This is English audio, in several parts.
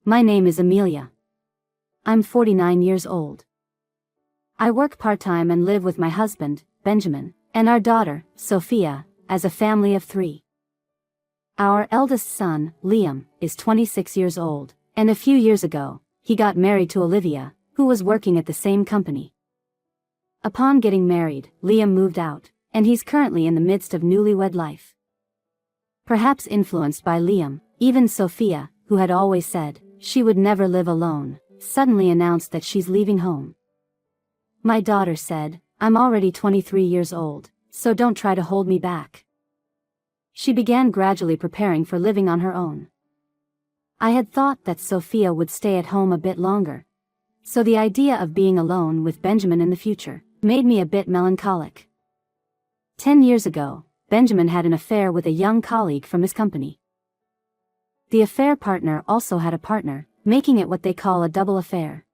My name is Amelia. I'm 49 years old. I work part-time and live with my husband, Benjamin, and our daughter, Sophia, as a family of 3. Our eldest son, Liam, is 26 years old, and a few years ago, he got married to Olivia, who was working at the same company. Upon getting married, Liam moved out, and he's currently in the midst of newlywed life. Perhaps influenced by Liam, even Sophia, who had always said she would never live alone, suddenly announced that she's leaving home. My daughter said, "I'm already 23 years old, so don't try to hold me back." She began gradually preparing for living on her own. I had thought that Sophia would stay at home a bit longer, so the idea of being alone with Benjamin in the future made me a bit melancholic. 10 years ago, Benjamin had an affair with a young colleague from his company. The affair partner also had a partner, making it what they call a double affair.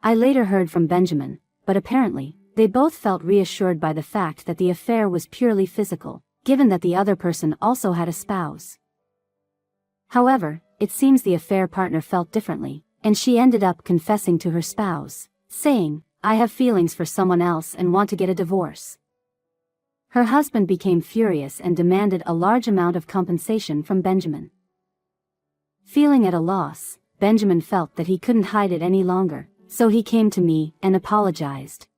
I later heard from Benjamin, but apparently, they both felt reassured by the fact that the affair was purely physical, given that the other person also had a spouse. However, it seems the affair partner felt differently, and she ended up confessing to her spouse, saying, "I have feelings for someone else and want to get a divorce." Her husband became furious and demanded a large amount of compensation from Benjamin. Feeling at a loss, Benjamin felt that he couldn't hide it any longer, so he came to me and apologized.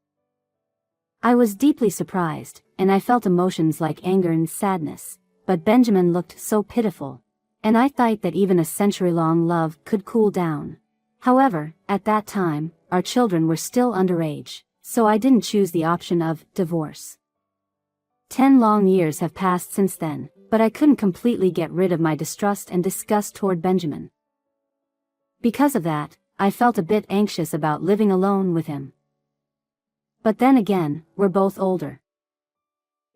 I was deeply surprised, and I felt emotions like anger and sadness, but Benjamin looked so pitiful, and I thought that even a century-long love could cool down. However, at that time, our children were still underage, so I didn't choose the option of divorce. 10 long years have passed since then, but I couldn't completely get rid of my distrust and disgust toward Benjamin. Because of that, I felt a bit anxious about living alone with him. But then again, we're both older.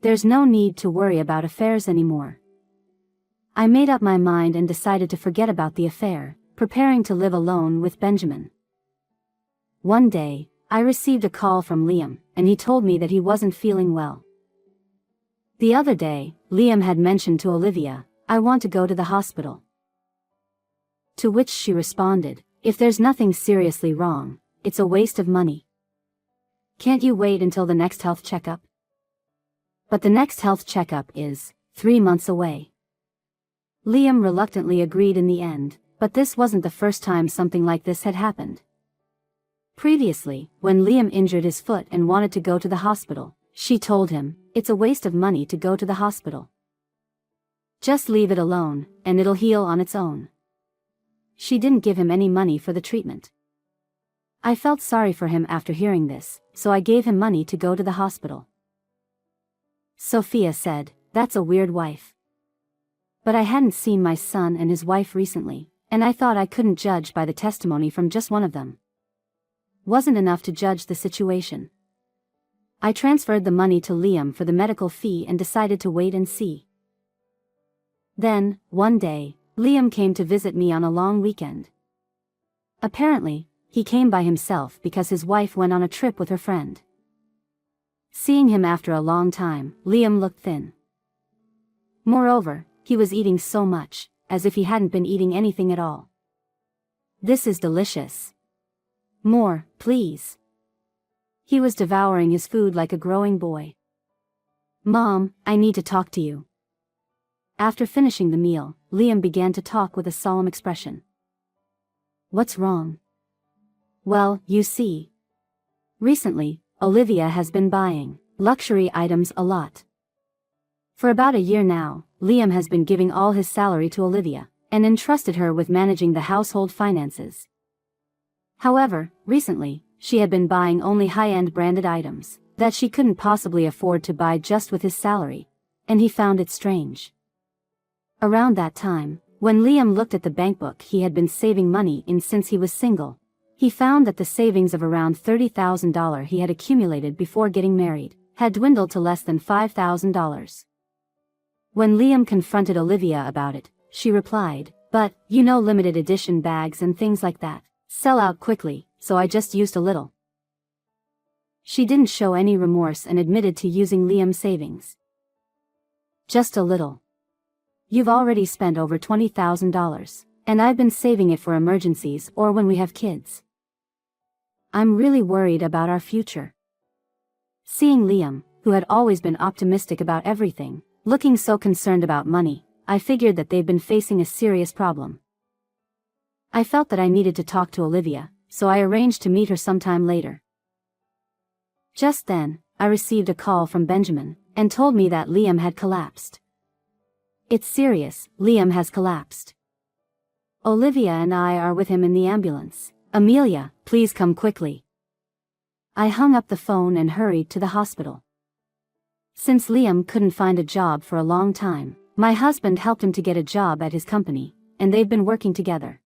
There's no need to worry about affairs anymore. I made up my mind and decided to forget about the affair, preparing to live alone with Benjamin. One day, I received a call from Liam, and he told me that he wasn't feeling well. The other day, Liam had mentioned to Olivia, "I want to go to the hospital." To which she responded, "If there's nothing seriously wrong, it's a waste of money. Can't you wait until the next health checkup?" But the next health checkup is 3 months away. Liam reluctantly agreed in the end, but this wasn't the first time something like this had happened. Previously, when Liam injured his foot and wanted to go to the hospital, she told him, "It's a waste of money to go to the hospital. Just leave it alone, and it'll heal on its own." She didn't give him any money for the treatment. I felt sorry for him after hearing this, so I gave him money to go to the hospital. Sophia said, "That's a weird wife." But I hadn't seen my son and his wife recently, and I thought I couldn't judge by the testimony from just one of them. Wasn't enough to judge the situation. I transferred the money to Liam for the medical fee and decided to wait and see. Then, one day, Liam came to visit me on a long weekend. Apparently, he came by himself because his wife went on a trip with her friend. Seeing him after a long time, Liam looked thin. Moreover, he was eating so much, as if he hadn't been eating anything at all. "This is delicious. More, please." He was devouring his food like a growing boy. "Mom, I need to talk to you." After finishing the meal, Liam began to talk with a solemn expression. "What's wrong?" "Well, you see. Recently, Olivia has been buying luxury items a lot. For about a year now, Liam has been giving all his salary to Olivia, and entrusted her with managing the household finances. However, recently, she had been buying only high-end branded items that she couldn't possibly afford to buy just with his salary, and he found it strange. Around that time, when Liam looked at the bank book he had been saving money in since he was single, he found that the savings of around $30,000 he had accumulated before getting married had dwindled to less than $5,000. When Liam confronted Olivia about it, she replied, "But, you know, limited edition bags and things like that sell out quickly, so I just used a little." She didn't show any remorse and admitted to using Liam's savings. "Just a little. You've already spent over $20,000, and I've been saving it for emergencies or when we have kids. I'm really worried about our future." Seeing Liam, who had always been optimistic about everything, looking so concerned about money, I figured that they'd been facing a serious problem. I felt that I needed to talk to Olivia, so I arranged to meet her sometime later. Just then, I received a call from Benjamin, and told me that Liam had collapsed. "It's serious, Liam has collapsed. Olivia and I are with him in the ambulance. Amelia, please come quickly." I hung up the phone and hurried to the hospital. Since Liam couldn't find a job for a long time, my husband helped him to get a job at his company, and they've been working together.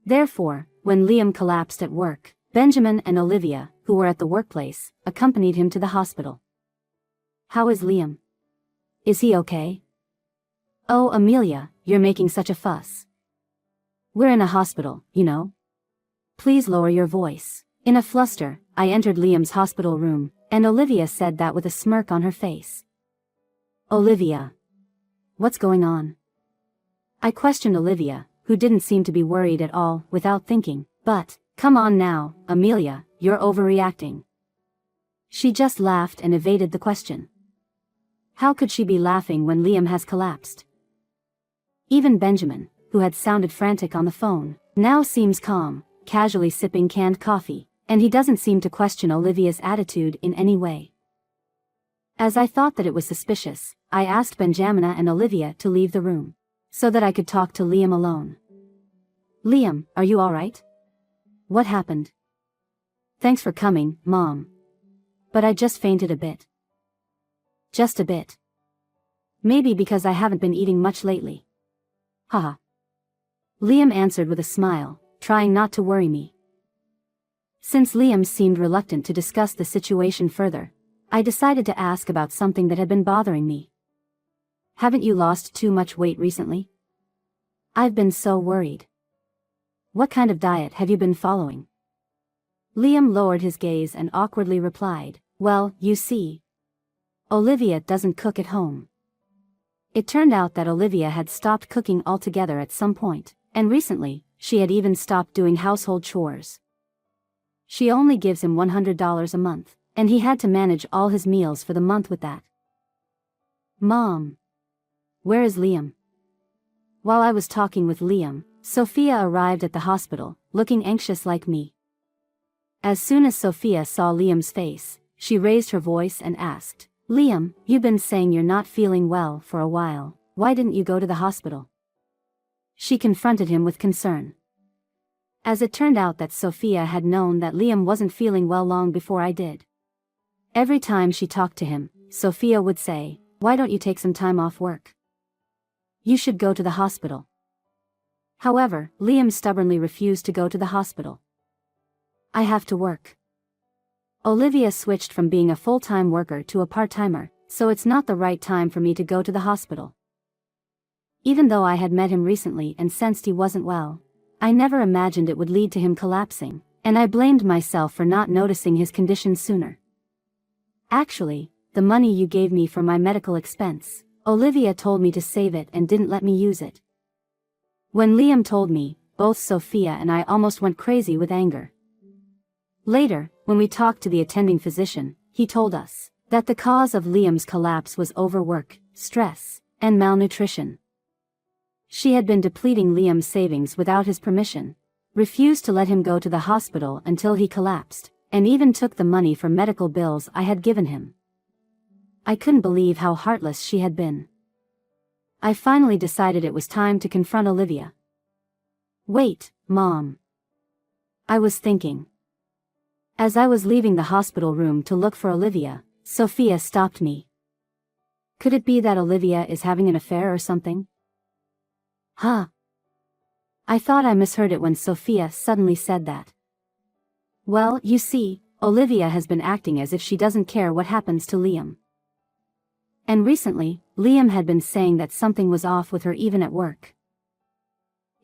Therefore, when Liam collapsed at work, Benjamin and Olivia, who were at the workplace, accompanied him to the hospital. "How is Liam? Is he okay?" "Oh, Amelia, you're making such a fuss. We're in a hospital, you know. Please lower your voice." In a fluster, I entered Liam's hospital room, and Olivia said that with a smirk on her face. "Olivia. What's going on?" I questioned Olivia, who didn't seem to be worried at all, without thinking, "But, come on now, Amelia, you're overreacting." She just laughed and evaded the question. How could she be laughing when Liam has collapsed? Even Benjamin, who had sounded frantic on the phone, now seems calm, casually sipping canned coffee, and he doesn't seem to question Olivia's attitude in any way. As I thought that it was suspicious, I asked Benjamina and Olivia to leave the room, so that I could talk to Liam alone. "Liam, are you alright? What happened?" "Thanks for coming, Mom. But I just fainted a bit." "Just a bit? Maybe because I haven't been eating much lately." "Haha." Liam answered with a smile, trying not to worry me. Since Liam seemed reluctant to discuss the situation further, I decided to ask about something that had been bothering me. "Haven't you lost too much weight recently? I've been so worried. What kind of diet have you been following?" Liam lowered his gaze and awkwardly replied, "Well, you see, Olivia doesn't cook at home." It turned out that Olivia had stopped cooking altogether at some point, and recently, she had even stopped doing household chores. She only gives him $100 a month, and he had to manage all his meals for the month with that. "Mom. Where is Liam?" While I was talking with Liam, Sophia arrived at the hospital, looking anxious like me. As soon as Sophia saw Liam's face, she raised her voice and asked, "Liam, you've been saying you're not feeling well for a while. Why didn't you go to the hospital?" She confronted him with concern. As it turned out that Sophia had known that Liam wasn't feeling well long before I did. Every time she talked to him, Sophia would say, "Why don't you take some time off work? You should go to the hospital." However, Liam stubbornly refused to go to the hospital. "I have to work." Olivia switched from being a full-time worker to a part-timer, so it's not the right time for me to go to the hospital. Even though I had met him recently and sensed he wasn't well, I never imagined it would lead to him collapsing, and I blamed myself for not noticing his condition sooner. "Actually, the money you gave me for my medical expense, Olivia told me to save it and didn't let me use it." When Liam told me, both Sophia and I almost went crazy with anger. Later, when we talked to the attending physician, he told us that the cause of Liam's collapse was overwork, stress, and malnutrition. She had been depleting Liam's savings without his permission, refused to let him go to the hospital until he collapsed, and even took the money for medical bills I had given him. I couldn't believe how heartless she had been. I finally decided it was time to confront Olivia. "Wait, Mom." I was thinking. As I was leaving the hospital room to look for Olivia, Sophia stopped me. Could it be that Olivia is having an affair or something? Huh? I thought I misheard it when Sophia suddenly said that. "Well, you see, Olivia has been acting as if she doesn't care what happens to Liam. And recently, Liam had been saying that something was off with her even at work."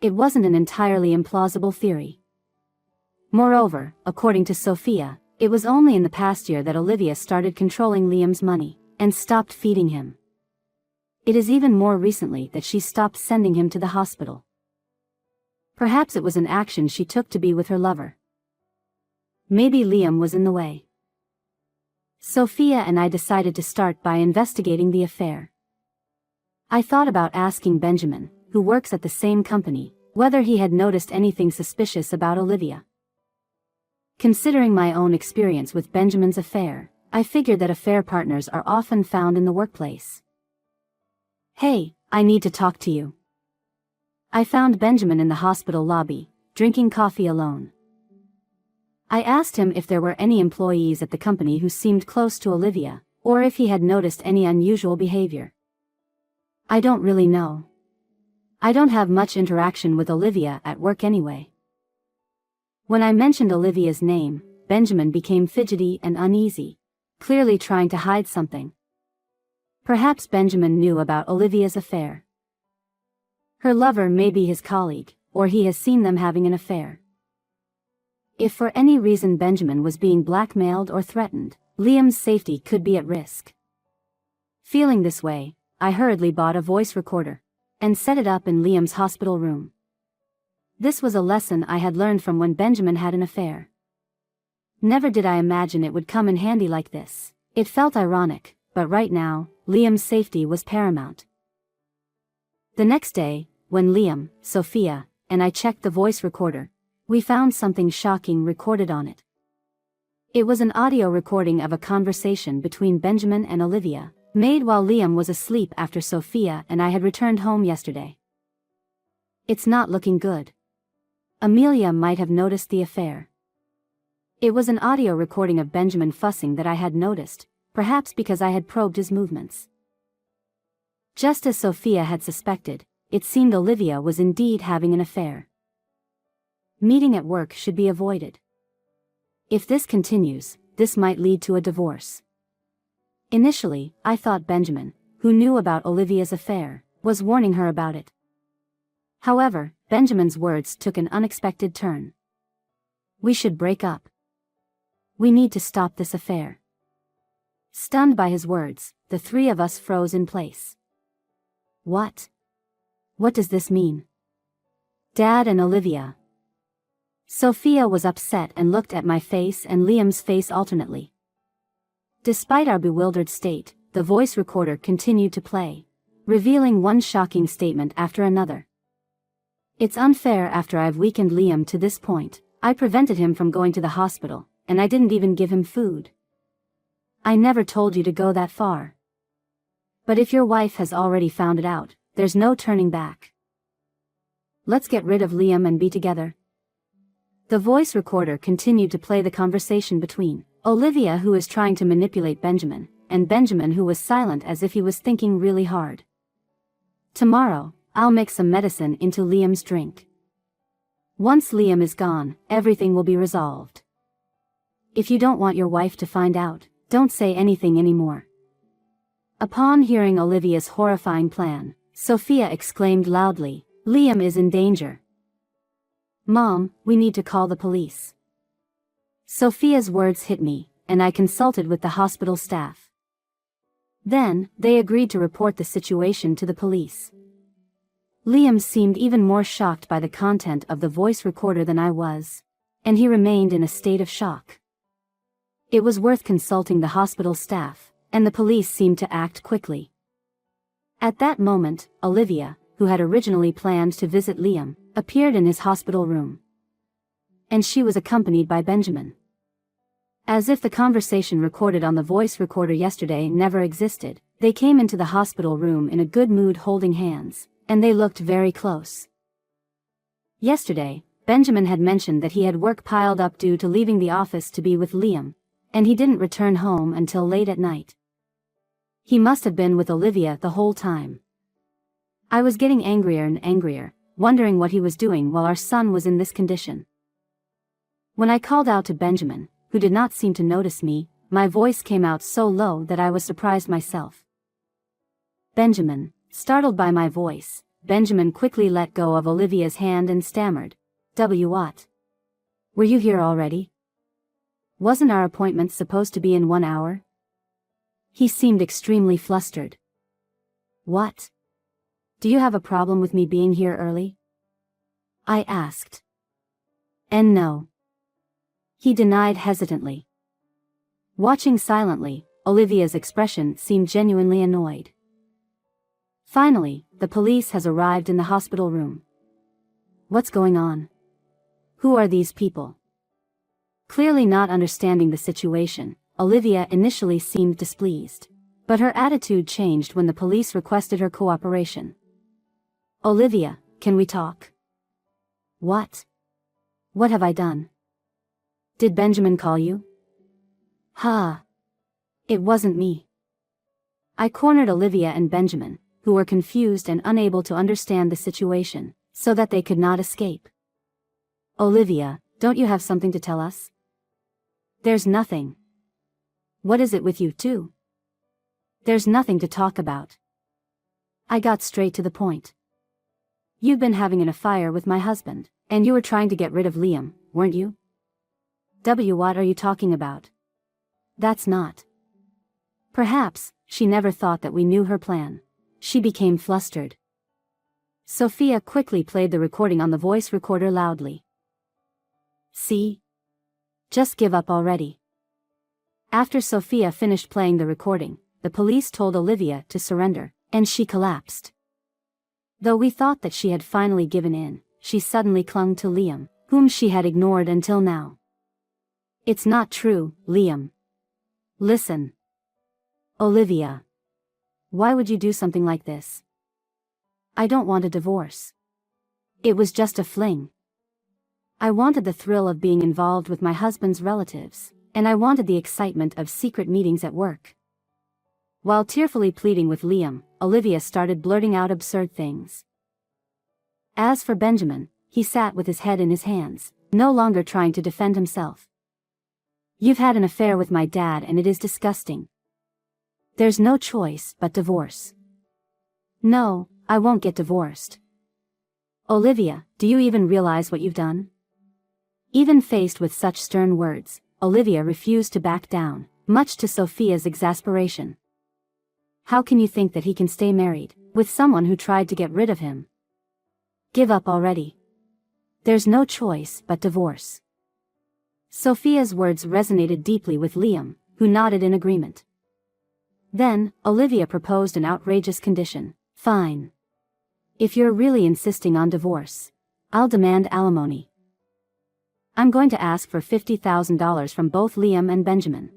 It wasn't an entirely implausible theory. Moreover, according to Sophia, it was only in the past year that Olivia started controlling Liam's money, and stopped feeding him. It is even more recently that she stopped sending him to the hospital. Perhaps it was an action she took to be with her lover. Maybe Liam was in the way. Sophia and I decided to start by investigating the affair. I thought about asking Benjamin, who works at the same company, whether he had noticed anything suspicious about Olivia. Considering my own experience with Benjamin's affair, I figured that affair partners are often found in the workplace. "Hey, I need to talk to you." I found Benjamin in the hospital lobby, drinking coffee alone. I asked him if there were any employees at the company who seemed close to Olivia, or if he had noticed any unusual behavior. "I don't really know. I don't have much interaction with Olivia at work anyway." When I mentioned Olivia's name, Benjamin became fidgety and uneasy, clearly trying to hide something. Perhaps Benjamin knew about Olivia's affair. Her lover may be his colleague, or he has seen them having an affair. If for any reason Benjamin was being blackmailed or threatened, Liam's safety could be at risk. Feeling this way, I hurriedly bought a voice recorder and set it up in Liam's hospital room. This was a lesson I had learned from when Benjamin had an affair. Never did I imagine it would come in handy like this. It felt ironic, but right now, Liam's safety was paramount. The next day, when Liam, Sophia, and I checked the voice recorder, we found something shocking recorded on it. It was an audio recording of a conversation between Benjamin and Olivia, made while Liam was asleep after Sophia and I had returned home yesterday. "It's not looking good. Amelia might have noticed the affair." It was an audio recording of Benjamin fussing that I had noticed, perhaps because I had probed his movements. Just as Sophia had suspected, it seemed Olivia was indeed having an affair. Meeting at work should be avoided. If this continues, this might lead to a divorce. Initially, I thought Benjamin, who knew about Olivia's affair, was warning her about it. However, Benjamin's words took an unexpected turn. "We should break up. We need to stop this affair." Stunned by his words, the three of us froze in place. What? What does this mean? Dad and Olivia. Sophia was upset and looked at my face and Liam's face alternately. Despite our bewildered state, the voice recorder continued to play, revealing one shocking statement after another. "It's unfair. After I've weakened Liam to this point, I prevented him from going to the hospital, and I didn't even give him food. I never told you to go that far. But if your wife has already found it out, there's no turning back. Let's get rid of Liam and be together." The voice recorder continued to play the conversation between Olivia, who was trying to manipulate Benjamin, and Benjamin, who was silent as if he was thinking really hard. "Tomorrow, I'll make some medicine into Liam's drink. Once Liam is gone, everything will be resolved. If you don't want your wife to find out, don't say anything anymore." Upon hearing Olivia's horrifying plan, Sophia exclaimed loudly, "Liam is in danger. Mom, we need to call the police." Sophia's words hit me, and I consulted with the hospital staff. Then, they agreed to report the situation to the police. Liam seemed even more shocked by the content of the voice recorder than I was, and he remained in a state of shock. It was worth consulting the hospital staff, and the police seemed to act quickly. At that moment, Olivia, who had originally planned to visit Liam, appeared in his hospital room. And she was accompanied by Benjamin. As if the conversation recorded on the voice recorder yesterday never existed, they came into the hospital room in a good mood holding hands, and they looked very close. Yesterday, Benjamin had mentioned that he had work piled up due to leaving the office to be with Liam, and he didn't return home until late at night. He must have been with Olivia the whole time. I was getting angrier and angrier, wondering what he was doing while our son was in this condition. When I called out to Benjamin, who did not seem to notice me, my voice came out so low that I was surprised myself. "Benjamin." Startled by my voice, Benjamin quickly let go of Olivia's hand and stammered, "What? Were you here already? Wasn't our appointment supposed to be in 1 hour?" He seemed extremely flustered. "What? Do you have a problem with me being here early?" I asked. And no. He denied hesitantly. Watching silently, Olivia's expression seemed genuinely annoyed. Finally, the police has arrived in the hospital room. What's going on? Who are these people? Clearly not understanding the situation, Olivia initially seemed displeased. But her attitude changed when the police requested her cooperation. Olivia, can we talk? What? What have I done? Did Benjamin call you? Ha! It wasn't me. I cornered Olivia and Benjamin, who were confused and unable to understand the situation, so that they could not escape. Olivia, don't you have something to tell us? There's nothing. What is it with you two? There's nothing to talk about. I got straight to the point. You've been having an affair with my husband, and you were trying to get rid of Liam, weren't you? What are you talking about? That's not. Perhaps, she never thought that we knew her plan. She became flustered. Sophia quickly played the recording on the voice recorder loudly. See? Just give up already. After Sophia finished playing the recording, the police told Olivia to surrender, and she collapsed. Though we thought that she had finally given in, she suddenly clung to Liam, whom she had ignored until now. It's not true, Liam. Listen. Olivia. Why would you do something like this? I don't want a divorce. It was just a fling. I wanted the thrill of being involved with my husband's relatives, and I wanted the excitement of secret meetings at work. While tearfully pleading with Liam, Olivia started blurting out absurd things. As for Benjamin, he sat with his head in his hands, no longer trying to defend himself. You've had an affair with my dad and it is disgusting. There's no choice but divorce. No, I won't get divorced. Olivia, do you even realize what you've done? Even faced with such stern words, Olivia refused to back down, much to Sophia's exasperation. How can you think that he can stay married with someone who tried to get rid of him? Give up already. There's no choice but divorce. Sophia's words resonated deeply with Liam, who nodded in agreement. Then, Olivia proposed an outrageous condition. Fine. If you're really insisting on divorce, I'll demand alimony. I'm going to ask for $50,000 from both Liam and Benjamin.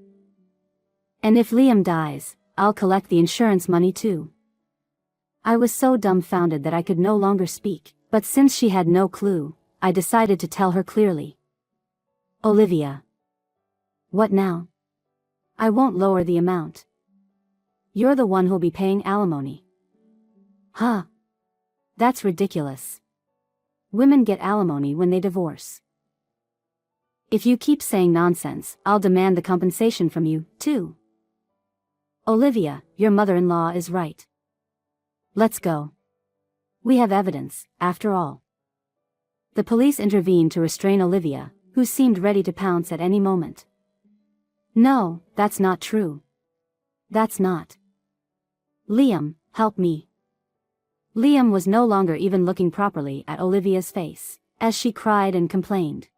And if Liam dies, I'll collect the insurance money too. I was so dumbfounded that I could no longer speak, but since she had no clue, I decided to tell her clearly. Olivia. What now? I won't lower the amount. You're the one who'll be paying alimony. Huh? That's ridiculous. Women get alimony when they divorce. If you keep saying nonsense, I'll demand the compensation from you, too. Olivia, your mother-in-law is right. Let's go. We have evidence, after all. The police intervened to restrain Olivia, who seemed ready to pounce at any moment. No, that's not true. That's not. Liam, help me. Liam was no longer even looking properly at Olivia's face, as she cried and complained.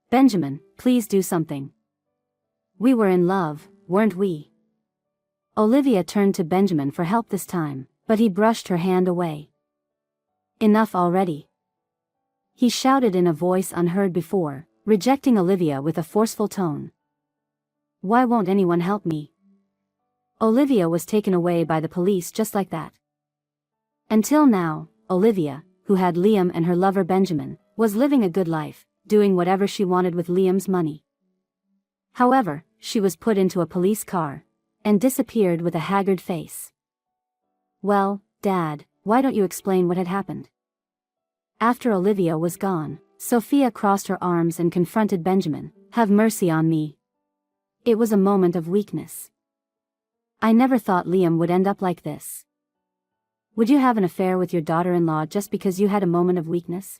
Benjamin, please do something. We were in love, weren't we? Olivia turned to Benjamin for help this time, but he brushed her hand away. Enough already. He shouted in a voice unheard before, rejecting Olivia with a forceful tone. Why won't anyone help me? Olivia was taken away by the police just like that. Until now, Olivia, who had Liam and her lover Benjamin, was living a good life, doing whatever she wanted with Liam's money. However, she was put into a police car, and disappeared with a haggard face. Well, Dad, why don't you explain what had happened? After Olivia was gone, Sophia crossed her arms and confronted Benjamin. Have mercy on me. It was a moment of weakness. I never thought Liam would end up like this. Would you have an affair with your daughter-in-law just because you had a moment of weakness?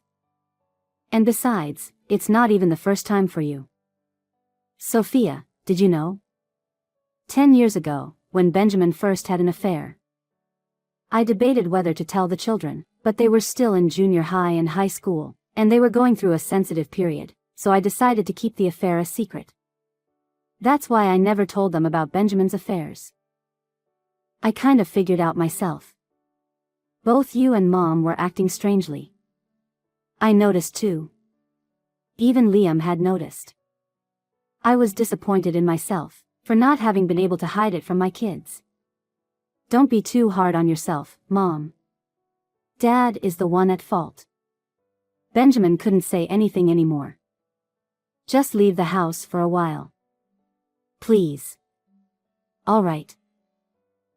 And besides, it's not even the first time for you. Sophia, did you know? 10 years ago, when Benjamin first had an affair, I debated whether to tell the children, but they were still in junior high and high school. and they were going through a sensitive period, so I decided to keep the affair a secret. That's why I never told them about Benjamin's affairs. I kind of figured out myself. Both you and Mom were acting strangely. I noticed too. Even Liam had noticed. I was disappointed in myself for not having been able to hide it from my kids. Don't be too hard on yourself, Mom. Dad is the one at fault. Benjamin couldn't say anything anymore. Just leave the house for a while. Please. All right.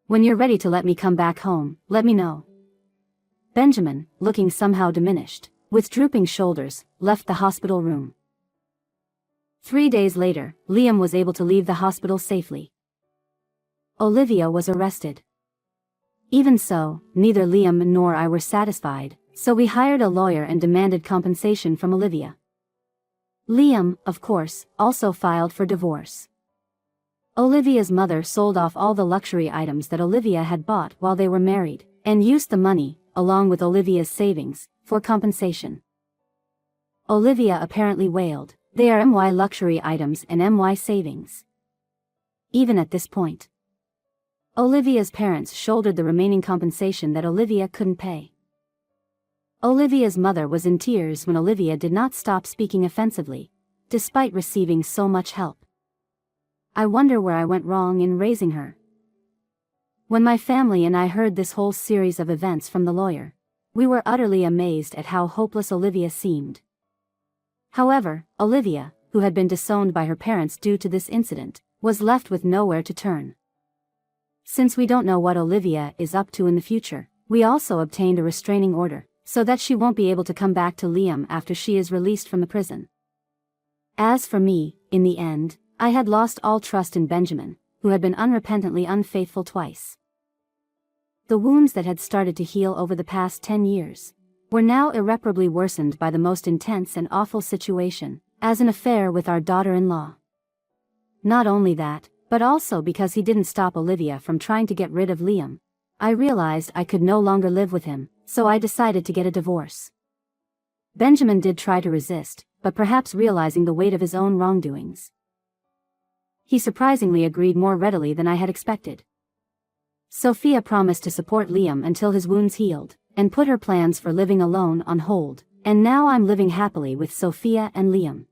When you're ready to let me come back home, let me know. Benjamin, looking somehow diminished, with drooping shoulders, left the hospital room. 3 days later, Liam was able to leave the hospital safely. Olivia was arrested. Even so, neither Liam nor I were satisfied, so we hired a lawyer and demanded compensation from Olivia. Liam, of course, also filed for divorce. Olivia's mother sold off all the luxury items that Olivia had bought while they were married, and used the money, along with Olivia's savings, for compensation. Olivia apparently wailed, "They are my luxury items and my savings." Even at this point, Olivia's parents shouldered the remaining compensation that Olivia couldn't pay. Olivia's mother was in tears when Olivia did not stop speaking offensively, despite receiving so much help. I wonder where I went wrong in raising her. When my family and I heard this whole series of events from the lawyer, we were utterly amazed at how hopeless Olivia seemed. However, Olivia, who had been disowned by her parents due to this incident, was left with nowhere to turn. Since we don't know what Olivia is up to in the future, we also obtained a restraining order, so that she won't be able to come back to Liam after she is released from the prison. As for me, in the end, I had lost all trust in Benjamin, who had been unrepentantly unfaithful twice. The wounds that had started to heal over the past 10 years were now irreparably worsened by the most intense and awful situation, as an affair with our daughter-in-law. Not only that, but also because he didn't stop Olivia from trying to get rid of Liam, I realized I could no longer live with him, so I decided to get a divorce. Benjamin did try to resist, but perhaps realizing the weight of his own wrongdoings, he surprisingly agreed more readily than I had expected. Sophia promised to support Liam until his wounds healed, and put her plans for living alone on hold, and now I'm living happily with Sophia and Liam.